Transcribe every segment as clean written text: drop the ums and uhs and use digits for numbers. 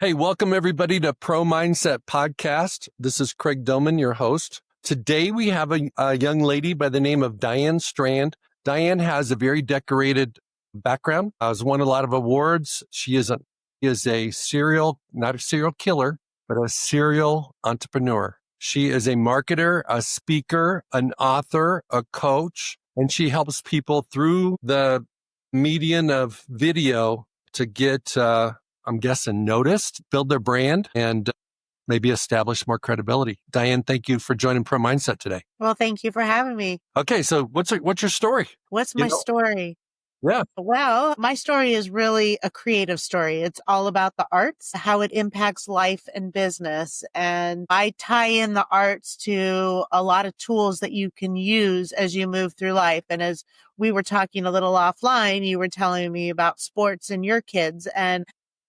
Hey, welcome everybody to Pro Mindset Podcast. This is Craig Domann, your host. Today we have a young lady by the name of Diane Strand. Diane has a very decorated background, has won a lot of awards. She is a serial, not a serial killer, but a serial entrepreneur. She is a marketer, a speaker, an author, a coach, and she helps people through the median of video to get I'm guessing noticed, build their brand, and maybe establish more credibility. Diane, thank you for joining Pro Mindset today. Well, thank you for having me. Okay, so what's your story? What's my story? Yeah. Well, my story is really a creative story. It's all about the arts, how it impacts life and business. And I tie in the arts to a lot of tools that you can use as you move through life. And as we were talking a little offline, you were telling me about sports and your kids. And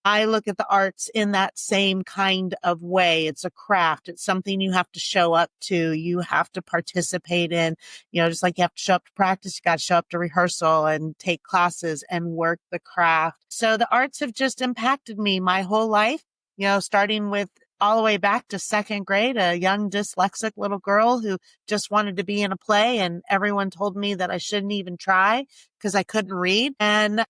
I look at the arts in that same kind of way. It's a craft. It's something you have to show up to. You have to participate in, just like you have to show up to practice, you got to show up to rehearsal and take classes and work the craft. So the arts have just impacted me my whole life, starting with all the way back to second grade, a young dyslexic little girl who just wanted to be in a play. And everyone told me that I shouldn't even try because I couldn't read. And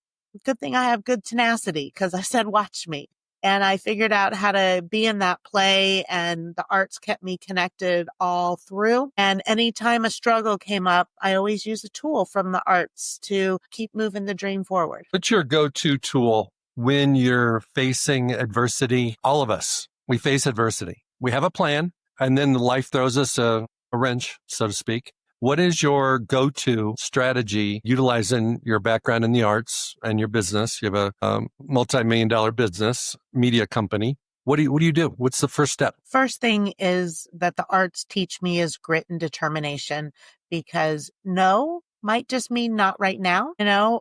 good thing I have good tenacity because I said, watch me. And I figured out how to be in that play, and the arts kept me connected all through. And anytime a struggle came up, I always use a tool from the arts to keep moving the dream forward. What's your go-to tool when you're facing adversity? All of us, we face adversity. We have a plan, and then life throws us a wrench, so to speak. What is your go-to strategy utilizing your background in the arts and your business? You have a multi-million-dollar business, media company. What do you do? What's the first step? First thing is that the arts teach me is grit and determination, because no might just mean not right now.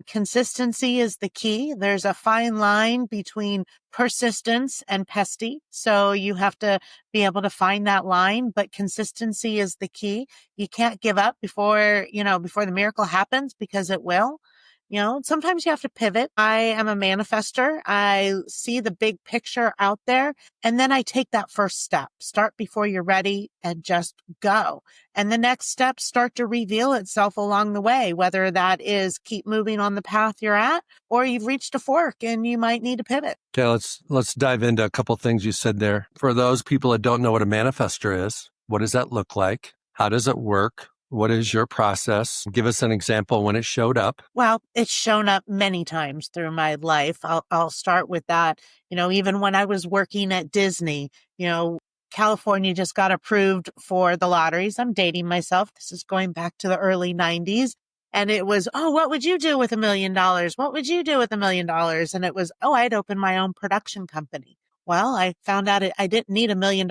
Consistency is the key. There's a fine line between persistence and pesty. So you have to be able to find that line, but consistency is the key. You can't give up before the miracle happens, because it will. Sometimes you have to pivot. I am a manifester. I see the big picture out there, and then I take that first step. Start before you're ready and just go. And the next steps start to reveal itself along the way, whether that is keep moving on the path you're at, or you've reached a fork and you might need to pivot. Okay, let's dive into a couple things you said there. For those people that don't know what a manifester is, what does that look like? How does it work? What is your process? Give us an example when it showed up. Well, it's shown up many times through my life. I'll start with that. Even when I was working at Disney, California just got approved for the lotteries. I'm dating myself. This is going back to the early 90s. And it was, what would you do with $1 million? What would you do with $1 million? And it was, I'd open my own production company. Well, I found out I didn't need $1 million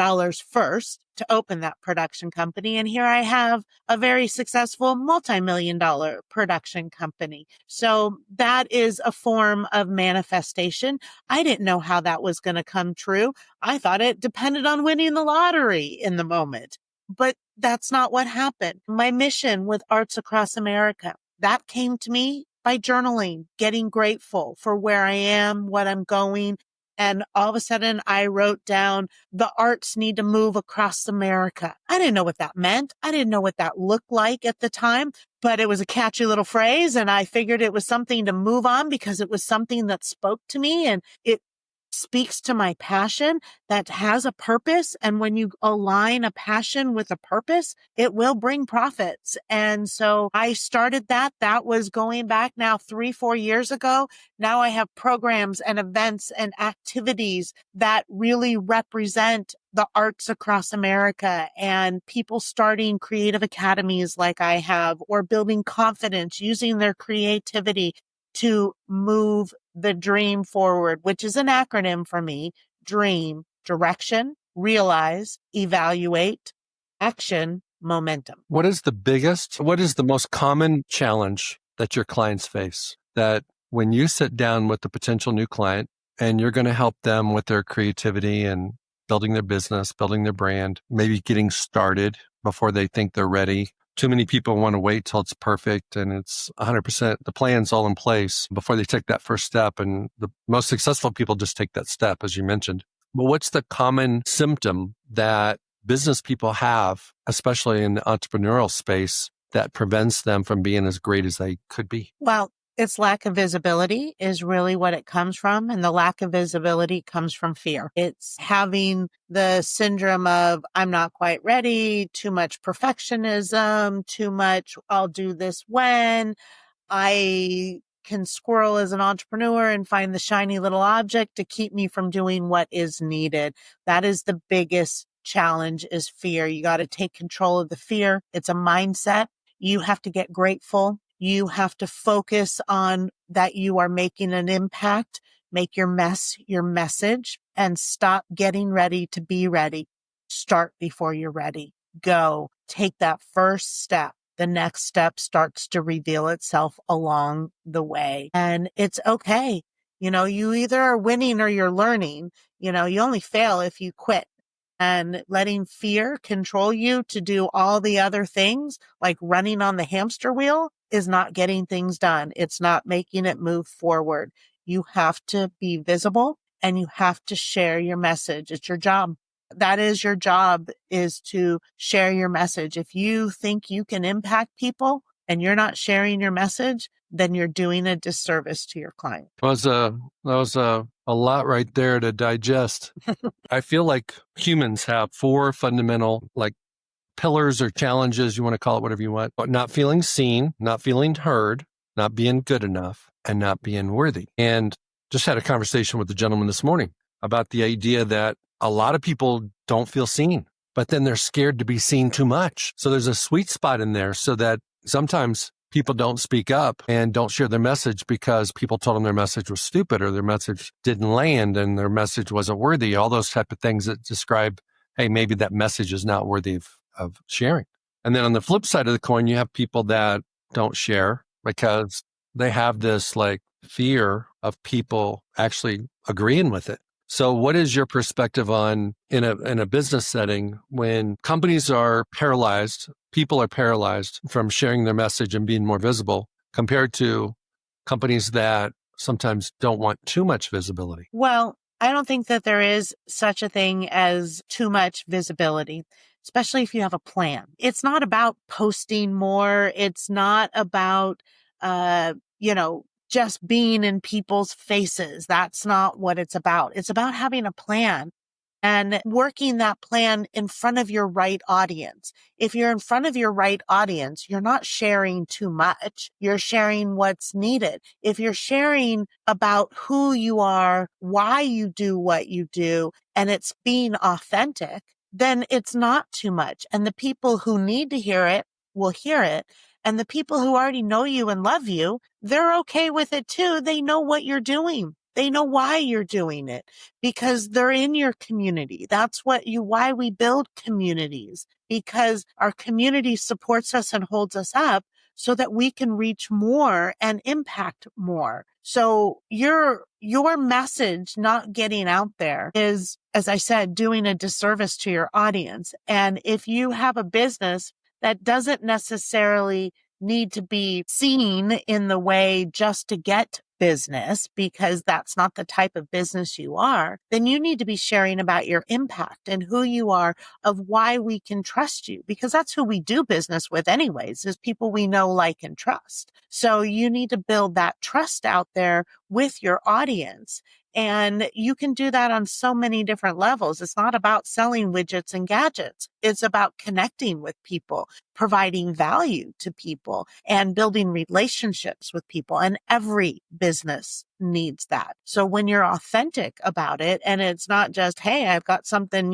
first to open that production company. And here I have a very successful multi-million-dollar production company. So that is a form of manifestation. I didn't know how that was going to come true. I thought it depended on winning the lottery in the moment. But that's not what happened. My mission with Arts Across America, that came to me by journaling, getting grateful for where I am, what I'm going. And all of a sudden I wrote down, the arts need to move across America. I didn't know what that meant. I didn't know what that looked like at the time, but it was a catchy little phrase. And I figured it was something to move on because it was something that spoke to me, and it speaks to my passion that has a purpose. And when you align a passion with a purpose, it will bring profits. And so I started that. That was going back now 3-4 years ago. Now I have programs and events and activities that really represent the arts across America, and people starting creative academies like I have, or building confidence using their creativity to move the dream forward, which is an acronym for me: dream, direction, realize, evaluate, action, momentum. What is the most common challenge that your clients face, that when you sit down with the potential new client and you're going to help them with their creativity and building their business, building their brand, maybe getting started before they think they're ready? Too many people want to wait till it's perfect and it's 100%, the plan's all in place before they take that first step. And the most successful people just take that step, as you mentioned. But what's the common symptom that business people have, especially in the entrepreneurial space, that prevents them from being as great as they could be? Well, it's lack of visibility is really what it comes from. And the lack of visibility comes from fear. It's having the syndrome of, I'm not quite ready, too much perfectionism, too much, I'll do this when. I can squirrel as an entrepreneur and find the shiny little object to keep me from doing what is needed. That is the biggest challenge, is fear. You got to take control of the fear. It's a mindset. You have to get grateful. You have to focus on that you are making an impact, make your mess your message, and stop getting ready to be ready. Start before you're ready. Go. Take that first step. The next step starts to reveal itself along the way. And it's okay. You either are winning or you're learning. You only fail if you quit. And letting fear control you to do all the other things, like running on the hamster wheel, is not getting things done. It's not making it move forward. You have to be visible and you have to share your message. It's your job. That is your job, is to share your message. If you think you can impact people and you're not sharing your message, then you're doing a disservice to your client. That was a lot right there to digest. I feel like humans have 4 fundamental pillars or challenges, you want to call it whatever you want, but not feeling seen, not feeling heard, not being good enough, and not being worthy. And just had a conversation with the gentleman this morning about the idea that a lot of people don't feel seen, but then they're scared to be seen too much. So there's a sweet spot in there, so that sometimes people don't speak up and don't share their message because people told them their message was stupid or their message didn't land and their message wasn't worthy. All those type of things that describe, hey, maybe that message is not worthy of sharing. And then on the flip side of the coin, you have people that don't share because they have this fear of people actually agreeing with it. So what is your perspective on in a business setting when companies are paralyzed, people are paralyzed from sharing their message and being more visible compared to companies that sometimes don't want too much visibility? Well, I don't think that there is such a thing as too much visibility, especially if you have a plan. It's not about posting more. It's not about, just being in people's faces. That's not what it's about. It's about having a plan and working that plan in front of your right audience. If you're in front of your right audience, you're not sharing too much. You're sharing what's needed. If you're sharing about who you are, why you do what you do, and it's being authentic, then it's not too much. And the people who need to hear it will hear it. And the people who already know you and love you, they're okay with it too. They know what you're doing. They know why you're doing it because they're in your community. That's why we build communities, because our community supports us and holds us up so that we can reach more and impact more. So your message not getting out there is, as I said, doing a disservice to your audience. And if you have a business that doesn't necessarily need to be seen in the way just to get business, because that's not the type of business you are, then you need to be sharing about your impact and who you are, of why we can trust you, because that's who we do business with anyways, is people we know, like, and trust. So you need to build that trust out there with your audience. And you can do that on so many different levels. It's not about selling widgets and gadgets. It's about connecting with people, providing value to people, and building relationships with people. And every business needs that. So when you're authentic about it, and it's not just, hey, I've got something,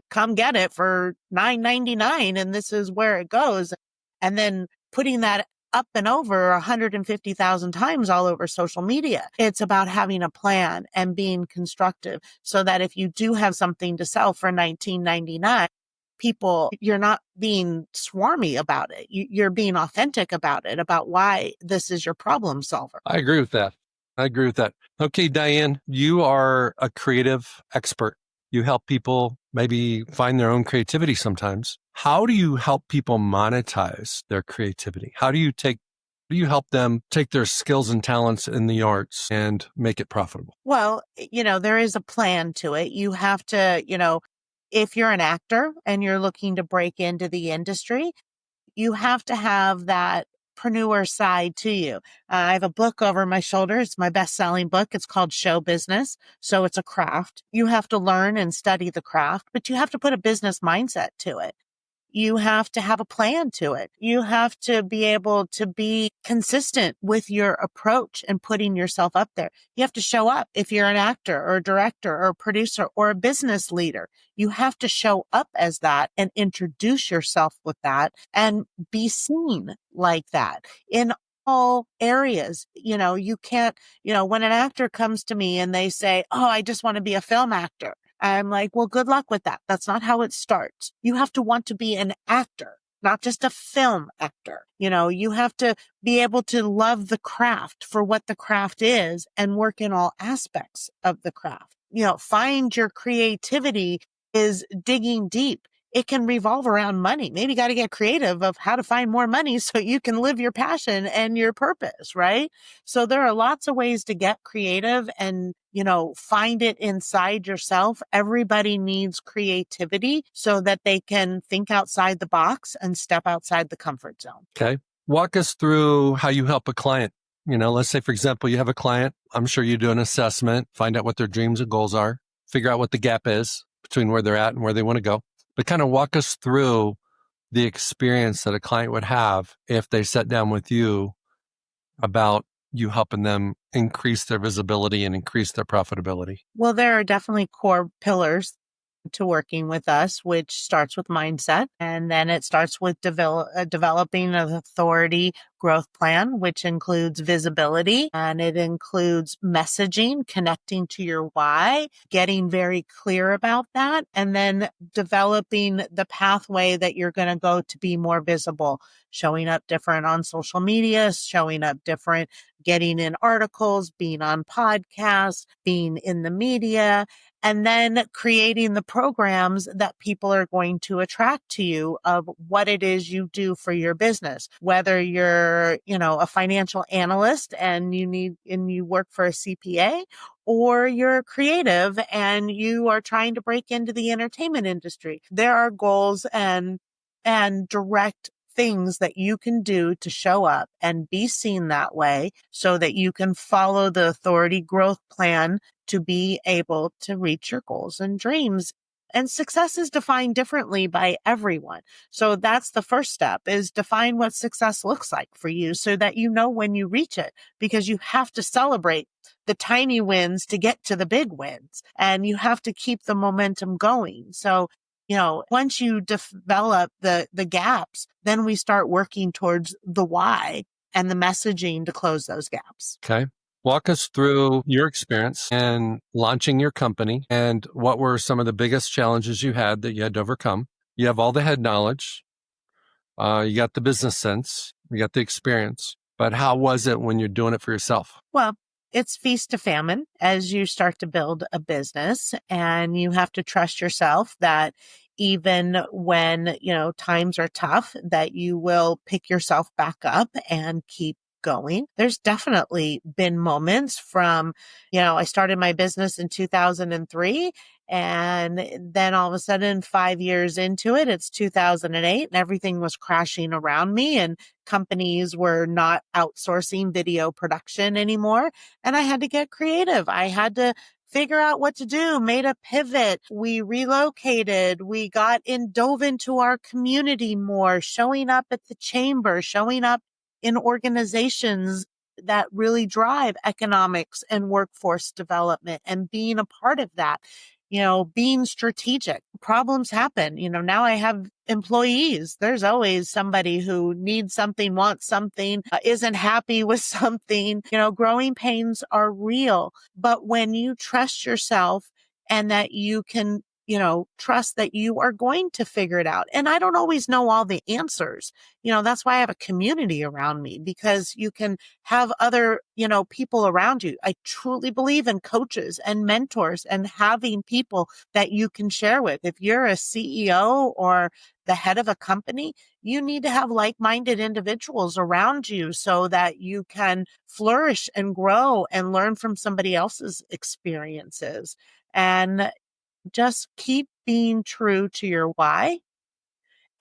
come get it for $9.99 and this is where it goes. And then putting that up and over 150,000 times all over social media. It's about having a plan and being constructive so that if you do have something to sell for $19.99, people, you're not being swarmy about it. You're being authentic about it, about why this is your problem solver. I agree with that. Okay, Diane, you are a creative expert. You help people maybe find their own creativity sometimes. How do you help people monetize their creativity? How do you take Do you help them take their skills and talents in the arts and make it profitable? Well, there is a plan to it. You have to, if you're an actor and you're looking to break into the industry, you have to have that preneur side to you. I have a book over my shoulder. It's my best-selling book. It's called Show Business. So it's a craft. You have to learn and study the craft, but you have to put a business mindset to it. You have to have a plan to it. You have to be able to be consistent with your approach and putting yourself up there. You have to show up if you're an actor or a director or a producer or a business leader. You have to show up as that and introduce yourself with that and be seen like that in all areas. You can't, when an actor comes to me and they say, "Oh, I just want to be a film actor." I'm like, well, good luck with that. That's not how it starts. You have to want to be an actor, not just a film actor. You have to be able to love the craft for what the craft is and work in all aspects of the craft. Find your creativity is digging deep. It can revolve around money. Maybe you got to get creative of how to find more money so you can live your passion and your purpose, right? So there are lots of ways to get creative and, find it inside yourself. Everybody needs creativity so that they can think outside the box and step outside the comfort zone. Okay. Walk us through how you help a client. Let's say, for example, you have a client. I'm sure you do an assessment, find out what their dreams and goals are, figure out what the gap is between where they're at and where they want to go. But kind of walk us through the experience that a client would have if they sat down with you about you helping them increase their visibility and increase their profitability. Well, there are definitely core pillars to working with us, which starts with mindset. And then it starts with developing an authority growth plan, which includes visibility and it includes messaging, connecting to your why, getting very clear about that, and then developing the pathway that you're going to go to be more visible, showing up different on social media, showing up different, getting in articles, being on podcasts, being in the media, and then creating the programs that people are going to attract to you of what it is you do for your business, whether you're, a financial analyst and you work for a CPA, or you're creative and you are trying to break into the entertainment industry. There are goals and direct things that you can do to show up and be seen that way so that you can follow the authority growth plan to be able to reach your goals and dreams. And success is defined differently by everyone. So that's the first step, is define what success looks like for you so that you know when you reach it, because you have to celebrate the tiny wins to get to the big wins and you have to keep the momentum going. So once you develop the gaps, then we start working towards the why and the messaging to close those gaps. Okay. Walk us through your experience in launching your company and what were some of the biggest challenges you had that you had to overcome. You have all the head knowledge. You got the business sense. You got the experience. But how was it when you're doing it for yourself? Well, it's feast to famine as you start to build a business, and you have to trust yourself that even when, times are tough, that you will pick yourself back up and keep going. There's definitely been moments from, I started my business in 2003 and then all of a sudden 5 years into it, it's 2008 and everything was crashing around me and companies were not outsourcing video production anymore. And I had to get creative. I had to figure out what to do, made a pivot. We relocated. We dove into our community more, showing up at the chamber, showing up in organizations that really drive economics and workforce development and being a part of that, being strategic. Problems happen. Now I have employees. There's always somebody who needs something, wants something, isn't happy with something. Growing pains are real. But when you trust yourself and that you can trust that you are going to figure it out. And I don't always know all the answers. That's why I have a community around me, because you can have other, people around you. I truly believe in coaches and mentors and having people that you can share with. If you're a CEO or the head of a company, you need to have like-minded individuals around you so that you can flourish and grow and learn from somebody else's experiences. And just keep being true to your why,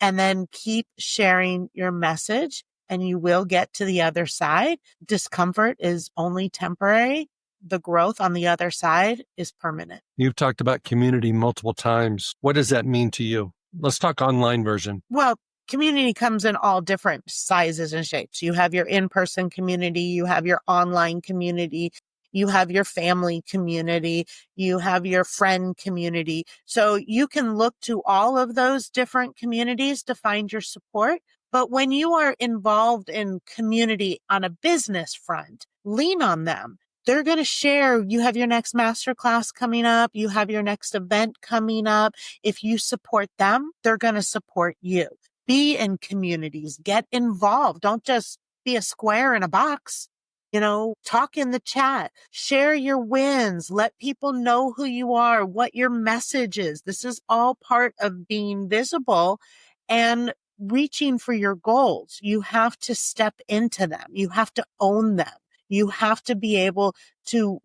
and then keep sharing your message, and you will get to the other side. Discomfort is only temporary. The growth on the other side is permanent. You've talked about community multiple times. What does that mean to you? Let's talk online version. Well, community comes in all different sizes and shapes. You have your in-person community, you have your online community, you have your family community, you have your friend community. So you can look to all of those different communities to find your support. But when you are involved in community on a business front, lean on them. They're going to share. You have your next masterclass coming up. You have your next event coming up. If you support them, they're going to support you. Be in communities, get involved. Don't just be a square in a box. Talk in the chat, share your wins, let people know who you are, what your message is. This is all part of being visible and reaching for your goals. You have to step into them. You have to own them. You have to be able to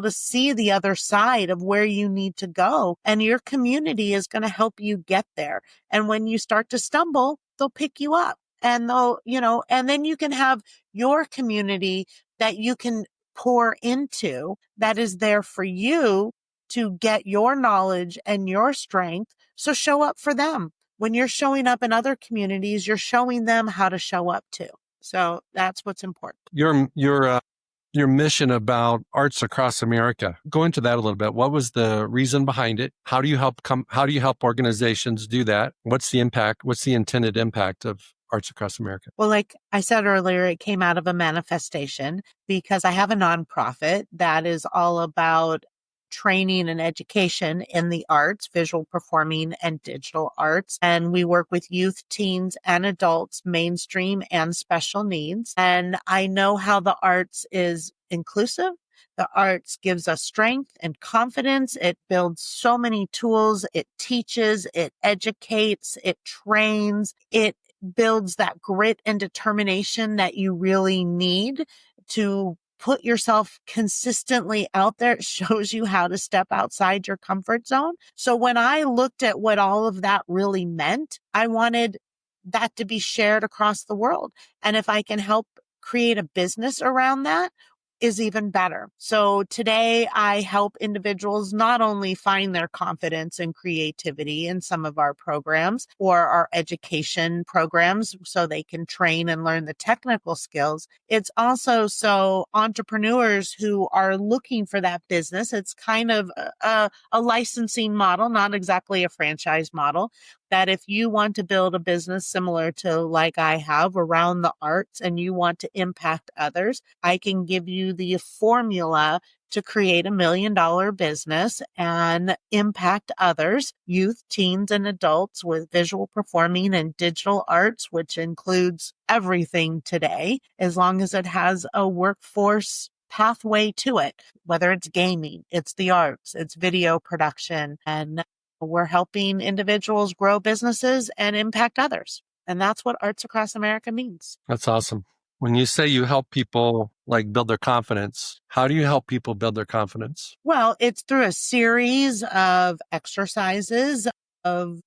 see the other side of where you need to go. And your community is going to help you get there. And when you start to stumble, they'll pick you up. And and then you can have your community that you can pour into, that is there for you to get your knowledge and your strength. So show up for them. When you're showing up in other communities, you're showing them how to show up too. So that's what's important. Your mission about Arts Across America. Go into that a little bit. What was the reason behind it? How do you help organizations do that? What's the impact? What's the intended impact of Arts Across America? Well, like I said earlier, it came out of a manifestation because I have a nonprofit that is all about training and education in the arts, visual performing and digital arts. And we work with youth, teens, and adults, mainstream and special needs. And I know how the arts is inclusive. The arts gives us strength and confidence. It builds so many tools. It teaches, it educates, it trains, it builds that grit and determination that you really need to put yourself consistently out there. It shows you how to step outside your comfort zone. So when I looked at what all of that really meant, I wanted that to be shared across the world. And if I can help create a business around that, is even better. So today I help individuals not only find their confidence and creativity in some of our programs or our education programs so they can train and learn the technical skills. It's also so entrepreneurs who are looking for that business, it's kind of a licensing model, not exactly a franchise model, that if you want to build a business similar to like I have around the arts and you want to impact others, I can give you the formula to create $1 million business and impact others, youth, teens, and adults with visual performing and digital arts, which includes everything today, as long as it has a workforce pathway to it, whether it's gaming, it's the arts, it's video production, and we're helping individuals grow businesses and impact others. And that's what Arts Across America means. That's awesome. When you say you help people build their confidence, how do you help people build their confidence? Well, it's through a series of exercises, of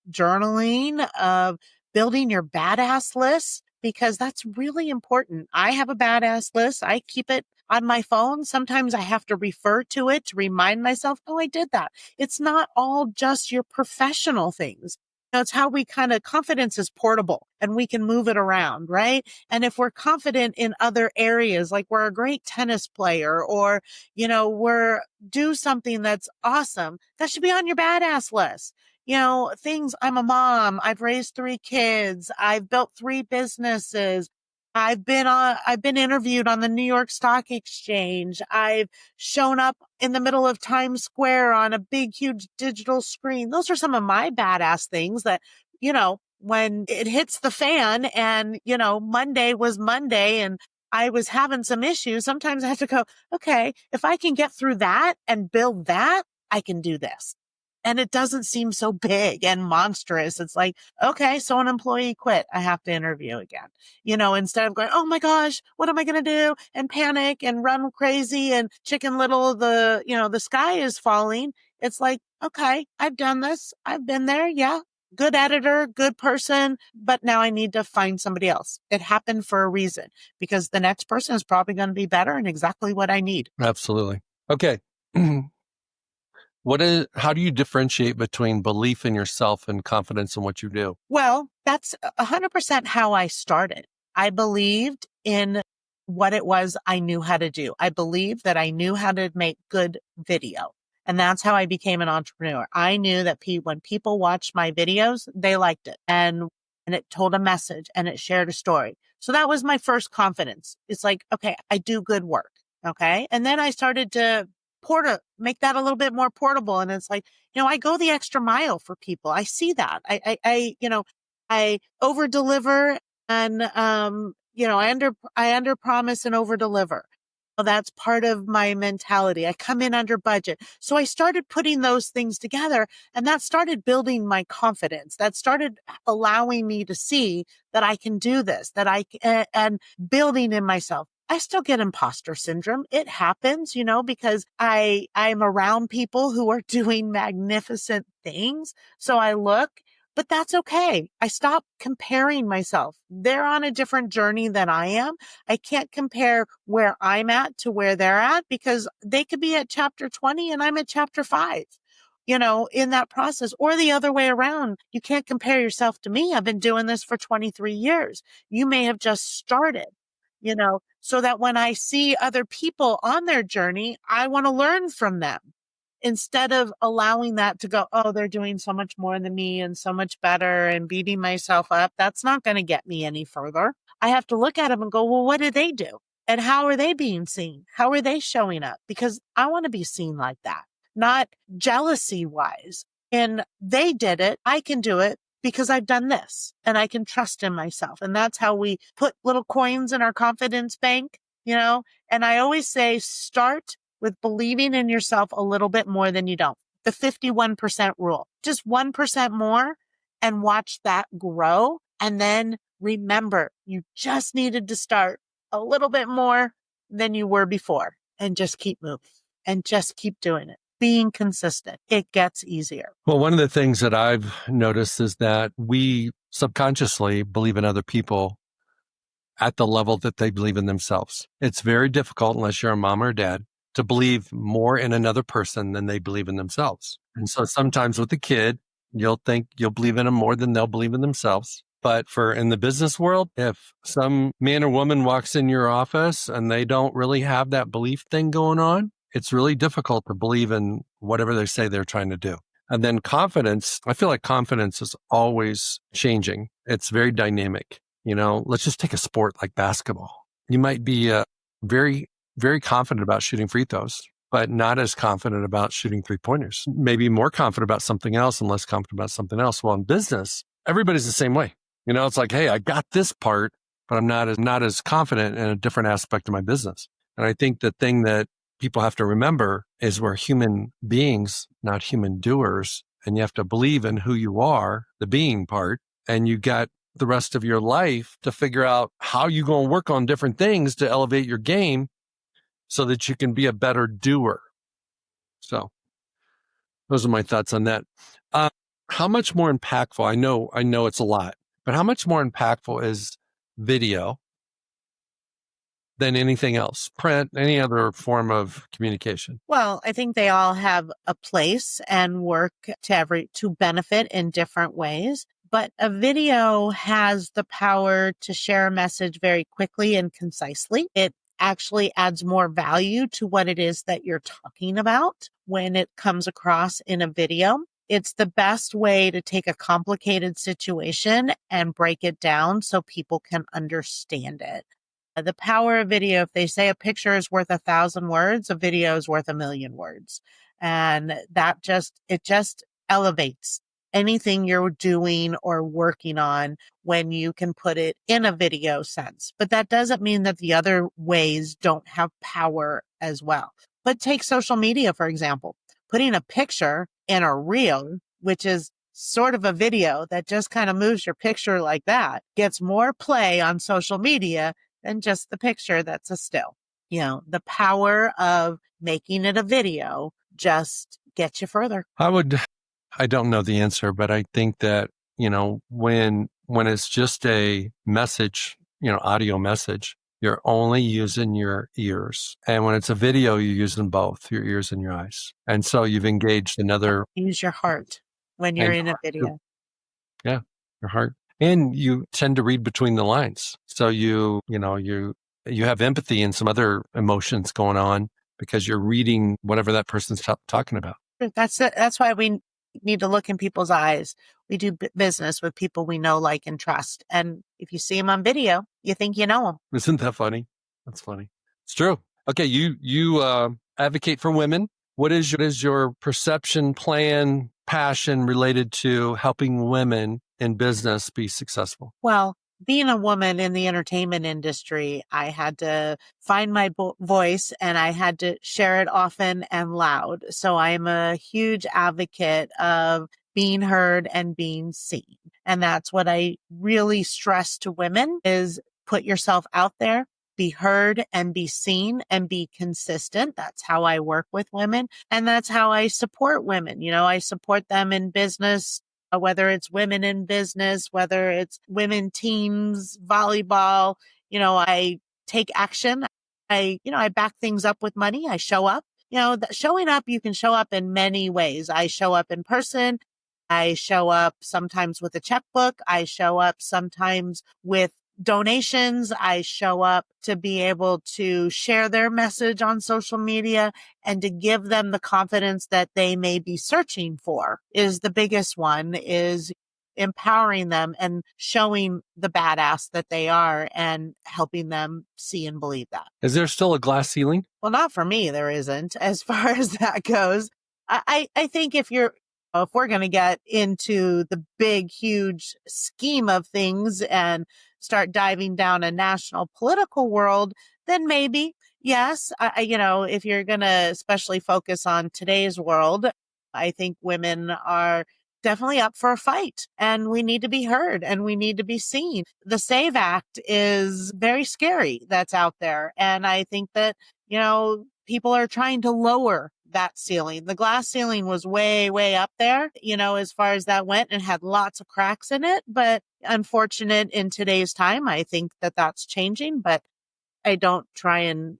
journaling, of building your badass list, because that's really important. I have a badass list. I keep it on my phone. Sometimes I have to refer to it to remind myself, oh, I did that. It's not all just your professional things. It's how confidence is portable and we can move it around, right? And if we're confident in other areas, like we're a great tennis player or, we're do something that's awesome, that should be on your badass list. Things, I'm a mom, I've raised 3 kids, I've built 3 businesses, I've been interviewed on the New York Stock Exchange. I've shown up in the middle of Times Square on a big, huge digital screen. Those are some of my badass things that, when it hits the fan and, Monday was Monday and I was having some issues, sometimes I have to go, okay, if I can get through that and build that, I can do this. And it doesn't seem so big and monstrous. It's like, okay, so an employee quit. I have to interview again. Instead of going, oh my gosh, what am I going to do? And panic and run crazy and Chicken Little, the sky is falling. It's like, okay, I've done this. I've been there. Yeah. Good editor, good person, but now I need to find somebody else. It happened for a reason because the next person is probably going to be better and exactly what I need. Absolutely. Okay. How do you differentiate between belief in yourself and confidence in what you do? Well, that's 100% how I started. I believed in what it was I knew how to do. I believed that I knew how to make good video. And that's how I became an entrepreneur. I knew that when people watched my videos, they liked it and it told a message and it shared a story. So that was my first confidence. It's like, okay, I do good work. Okay. And then I started to make that a little bit more portable. And it's like, I go the extra mile for people. I see that. I over deliver and, I under promise and over deliver. Well, that's part of my mentality. I come in under budget. So I started putting those things together and that started building my confidence. That started allowing me to see that I can do this, and building in myself. I still get imposter syndrome. It happens, because I'm around people who are doing magnificent things. So I look, but that's okay. I stop comparing myself. They're on a different journey than I am. I can't compare where I'm at to where they're at because they could be at chapter 20 and I'm at chapter 5. In that process, or the other way around. You can't compare yourself to me. I've been doing this for 23 years. You may have just started, so that when I see other people on their journey, I want to learn from them instead of allowing that to go, oh, they're doing so much more than me and so much better and beating myself up. That's not going to get me any further. I have to look at them and go, well, what do they do? And how are they being seen? How are they showing up? Because I want to be seen like that, not jealousy wise. And they did it. I can do it because I've done this and I can trust in myself. And that's how we put little coins in our confidence bank, and I always say, start with believing in yourself a little bit more than you don't. The 51% rule, just 1% more and watch that grow. And then remember, you just needed to start a little bit more than you were before and just keep moving and just keep doing it. Being consistent, it gets easier. Well, one of the things that I've noticed is that we subconsciously believe in other people at the level that they believe in themselves. It's very difficult, unless you're a mom or a dad, to believe more in another person than they believe in themselves. And so sometimes with a kid, you'll think you'll believe in them more than they'll believe in themselves. But in the business world, if some man or woman walks in your office and they don't really have that belief thing going on, it's really difficult to believe in whatever they say they're trying to do. And then confidence, I feel like confidence is always changing. It's very dynamic. Let's just take a sport like basketball. You might be very, very confident about shooting free throws, but not as confident about shooting 3-pointers. Maybe more confident about something else and less confident about something else. Well, in business, everybody's the same way. It's like, hey, I got this part, but I'm not as confident in a different aspect of my business. And I think the thing that people have to remember is we're human beings, not human doers. And you have to believe in who you are, the being part, and you got the rest of your life to figure out how you're going to work on different things to elevate your game so that you can be a better doer. So those are my thoughts on that. How much more impactful, I know it's a lot, but how much more impactful is video than anything else, print, any other form of communication? Well, I think they all have a place and work to benefit in different ways. But a video has the power to share a message very quickly and concisely. It actually adds more value to what it is that you're talking about when it comes across in a video. It's the best way to take a complicated situation and break it down so people can understand it. The power of video, if they say a picture is worth 1,000 words, a video is worth 1,000,000 words. And it just elevates anything you're doing or working on when you can put it in a video sense. But that doesn't mean that the other ways don't have power as well. But take social media, for example, putting a picture in a reel, which is sort of a video that just kind of moves your picture like that, gets more play on social media than just the picture that's a still. The power of making it a video just gets you further. I don't know the answer, but I think that, when it's just a message, audio message, you're only using your ears. And when it's a video, you're using both your ears and your eyes. And so you've engaged another. Use your heart when you're in a video. Yeah, your heart. And you tend to read between the lines. So you have empathy and some other emotions going on because you're reading whatever that person's talking about. That's why we need to look in people's eyes. We do business with people we know, like, and trust. And if you see them on video, you think you know them. Isn't that funny? That's funny. It's true. Okay, you advocate for women. What is your perception, plan, passion related to helping women in business be successful? Well, being a woman in the entertainment industry, I had to find my voice and I had to share it often and loud. So I'm a huge advocate of being heard and being seen. And that's what I really stress to women is put yourself out there, be heard and be seen and be consistent. That's how I work with women. And that's how I support women. I support them in business, whether it's women in business, whether it's women teams, volleyball. I take action. I back things up with money. I show up. Showing up, you can show up in many ways. I show up in person. I show up sometimes with a checkbook. I show up sometimes with donations. I show up to be able to share their message on social media and to give them the confidence that they may be searching for is the biggest one, is empowering them and showing the badass that they are and helping them see and believe that. Is there still a glass ceiling? Well, not for me, there isn't, as far as that goes. I think if we're going to get into the big, huge scheme of things and start diving down a national political world, then maybe, yes. If you're going to especially focus on today's world, I think women are definitely up for a fight and we need to be heard and we need to be seen. The SAVE Act is very scary that's out there. And I think that, people are trying to lower that ceiling. The glass ceiling was way, way up there, as far as that went, and had lots of cracks in it. But unfortunate in today's time, I think that that's changing, but I don't try and,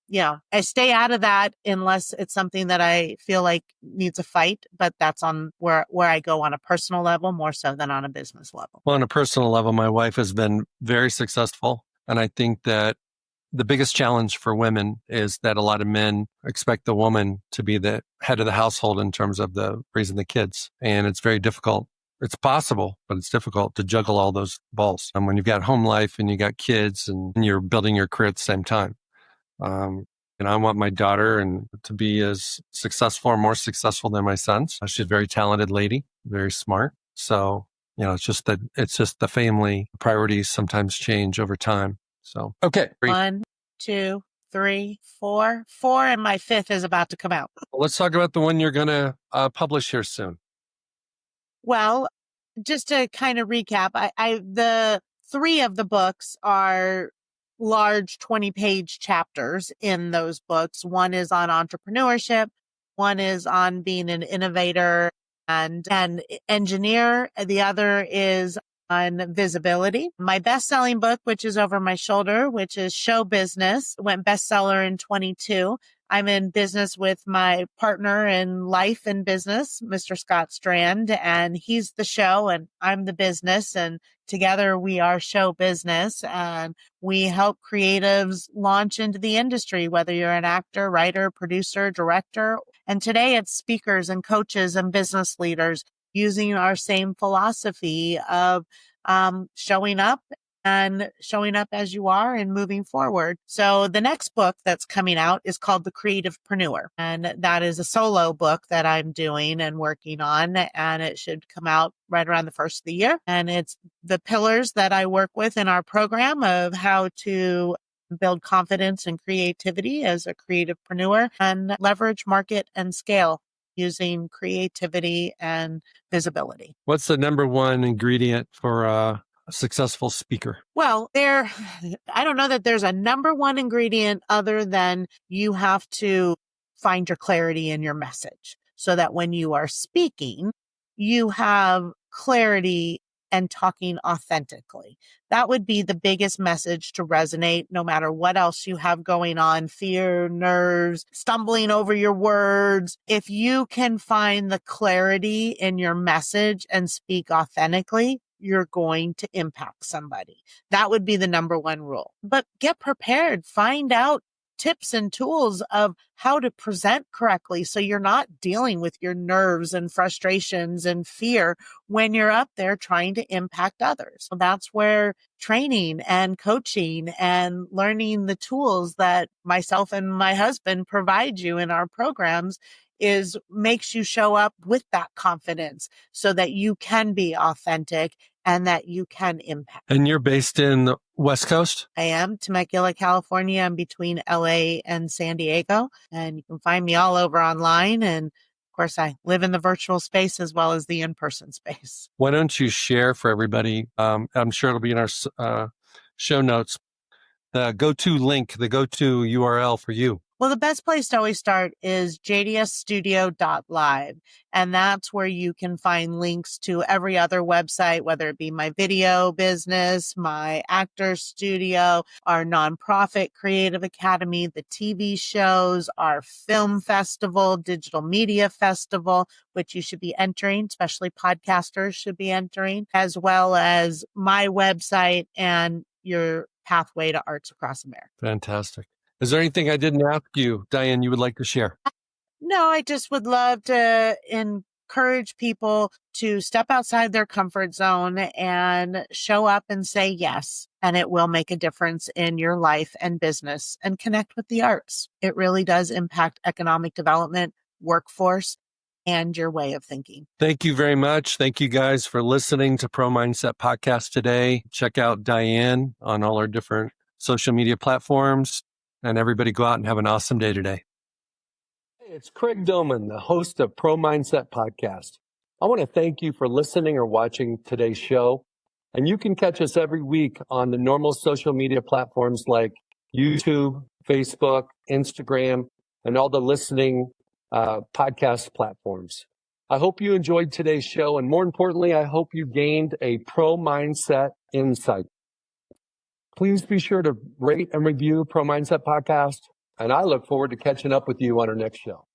I stay out of that unless it's something that I feel like needs a fight, but that's on where I go on a personal level more so than on a business level. Well, on a personal level, my wife has been very successful. And I think that the biggest challenge for women is that a lot of men expect the woman to be the head of the household in terms of the raising the kids. And it's very difficult. It's possible, but it's difficult to juggle all those balls. And when you've got home life and you got kids and you're building your career at the same time. I want my daughter to be as successful or more successful than my sons. She's a very talented lady, very smart. So, it's just the family priorities sometimes change over time. So, okay. 1, 2, 3, 4, and my 5th is about to come out. Well, let's talk about the one you're going to publish here soon. Well, just to kind of recap, the 3 of the books are large 20-page chapters in those books. One is on entrepreneurship. One is on being an innovator and an engineer. The other is on visibility. My best-selling book, which is over my shoulder, which is Show Business, went bestseller in 22. I'm in business with my partner in life and business, Mr. Scott Strand, and he's the show and I'm the business. And together we are Show Business, and we help creatives launch into the industry, whether you're an actor, writer, producer, director. And today it's speakers and coaches and business leaders using our same philosophy of showing up as you are and moving forward. So the next book that's coming out is called The Creativepreneur. And that is a solo book that I'm doing and working on. And it should come out right around the first of the year. And it's the pillars that I work with in our program of how to build confidence and creativity as a creativepreneur and leverage, market, and scale using creativity and visibility. What's the number one ingredient for a successful speaker? Well, I don't know that there's a number one ingredient other than you have to find your clarity in your message so that when you are speaking, you have clarity and talking authentically. That would be the biggest message to resonate no matter what else you have going on, fear, nerves, stumbling over your words. If you can find the clarity in your message and speak authentically, you're going to impact somebody. That would be the number one rule. But get prepared. Find out tips and tools of how to present correctly so you're not dealing with your nerves and frustrations and fear when you're up there trying to impact others. So that's where training and coaching and learning the tools that myself and my husband provide you in our programs makes you show up with that confidence so that you can be authentic and that you can impact. And you're based in the West Coast? I am, Temecula, California. I'm between LA and San Diego, and you can find me all over online. And of course, I live in the virtual space as well as the in-person space. Why don't you share for everybody? I'm sure it'll be in our show notes. The go-to link, the go-to URL for you. Well, the best place to always start is jdsstudio.live. And that's where you can find links to every other website, whether it be my video business, my actor studio, our nonprofit creative academy, the TV shows, our film festival, digital media festival, which you should be entering, especially podcasters should be entering, as well as my website and your pathway to arts across America. Fantastic. Is there anything I didn't ask you, Diane, you would like to share? No, I just would love to encourage people to step outside their comfort zone and show up and say yes. And it will make a difference in your life and business and connect with the arts. It really does impact economic development, workforce, and your way of thinking. Thank you very much. Thank you guys for listening to Pro Mindset Podcast today. Check out Diane on all our different social media platforms. And everybody go out and have an awesome day today. Hey, it's Craig Domann, the host of Pro Mindset Podcast. I want to thank you for listening or watching today's show. And you can catch us every week on the normal social media platforms like YouTube, Facebook, Instagram, and all the listening podcast platforms. I hope you enjoyed today's show. And more importantly, I hope you gained a pro mindset insight. Please be sure to rate and review Pro Mindset Podcast. And I look forward to catching up with you on our next show.